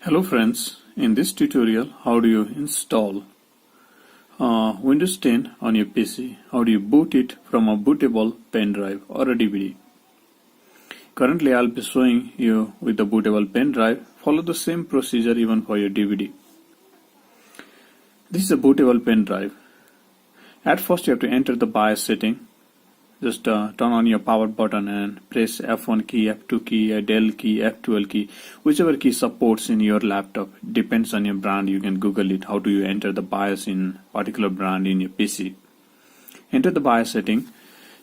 Hello friends, in this tutorial how do you install Windows 10 on your PC, how do you boot it from a bootable pen drive or a DVD. Currently I'll be showing you with the bootable pen drive. Follow the same procedure even for your DVD. This is a bootable pen drive. At first you have to enter the BIOS setting. Just turn on your power button and press F1 key, F2 key, Del key, F12 key, whichever key supports in your laptop. Depends on your brand. You can Google it. How do you enter the BIOS in particular brand in your PC? Enter the BIOS setting.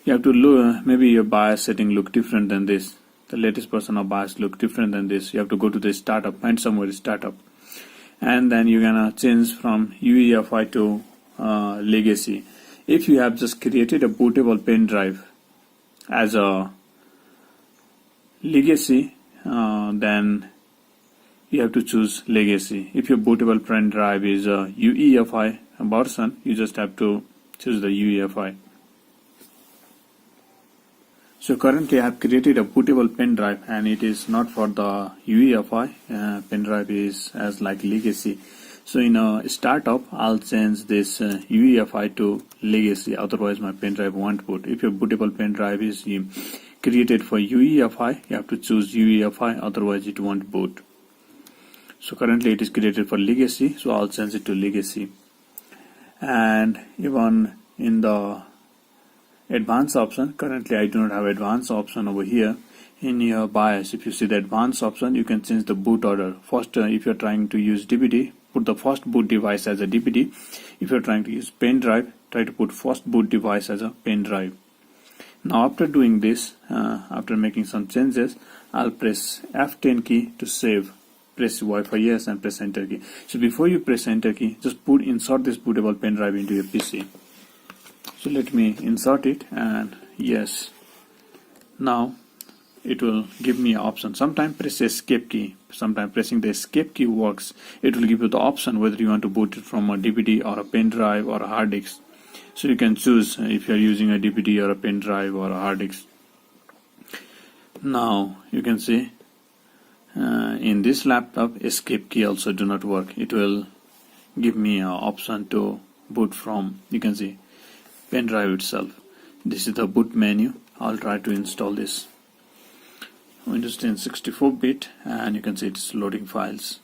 You have to look. Maybe your BIOS setting look different than this. The latest version of BIOS look different than this. You have to go to the startup, find somewhere startup, and then you're gonna change from UEFI to legacy. If you have just created a bootable pen drive as a legacy, then you have to choose legacy. If your bootable pen drive is a UEFI version, you just have to choose the UEFI. So currently I have created a bootable pen drive and it is not for the UEFI. Pen drive is as like legacy. So in a startup, I'll change this UEFI to legacy, otherwise my pen drive won't boot. If your bootable pen drive is created for UEFI, you have to choose UEFI, otherwise it won't boot. So currently it is created for legacy, so I'll change it to legacy. And even in the advanced option, currently I do not have advanced option over here. In your BIOS, if you see the advanced option, you can change the boot order. First, if you're trying to use DVD, put the first boot device as a DVD. If you're trying to use pen drive, try to put first boot device as a pen drive. Now after doing this, after making some changes, I'll press F10 key to save. Press Wi-Fi yes and press enter key. So before you press enter key, just insert this bootable pen drive into your PC. So let me insert it and yes. Now it will give me an option. Sometimes press escape key. Sometimes pressing the escape key works. It will give you the option whether you want to boot it from a DVD or a pen drive or a hard disk. So you can choose if you are using a DVD or a pen drive or a hard disk. Now you can see in this laptop escape key also do not work. It will give me an option to boot from, you can see, pen drive itself. This is the boot menu. I'll try to install this. Windows 10 64-bit, and you can see it's loading files.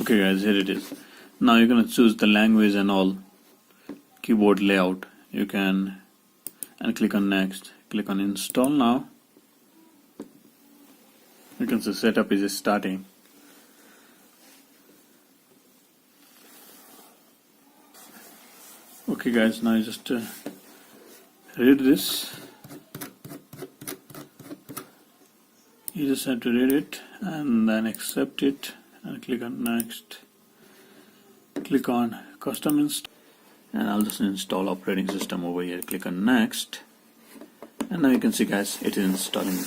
Okay guys, here it is. Now you're going to choose the language and all, keyboard layout. You can, and click on next, click on install now. You can see setup is starting. Okay guys, now you just read this. You just have to read it and then accept it. And click on next, click on custom install, and I'll just install operating system over here. Click on next, and now you can see guys, it is installing.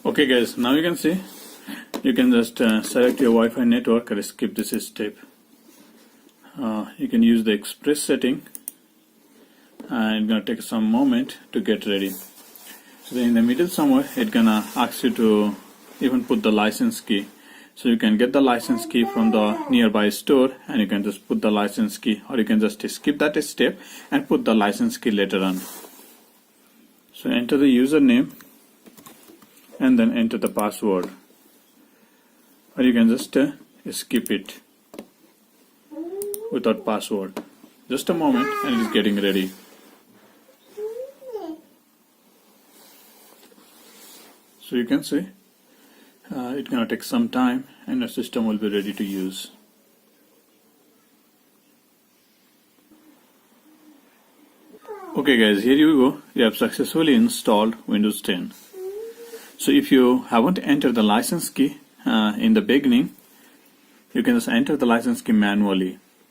Okay guys, now you can see, you can just select your Wi-Fi network or skip this step. You can use the express setting, and it's gonna take some moment to get ready. So in the middle somewhere, it's gonna ask you to even put the license key. So you can get the license key from the nearby store, and you can just put the license key, or you can just skip that step and put the license key later on. So enter the username and then enter the password, or you can just skip it without password. Just a moment and it is getting ready. So you can see it's gonna take some time and the system will be ready to use. Okay guys, here you go. You have successfully installed Windows 10. So if you haven't entered the license key in the beginning, you can just enter the license key manually.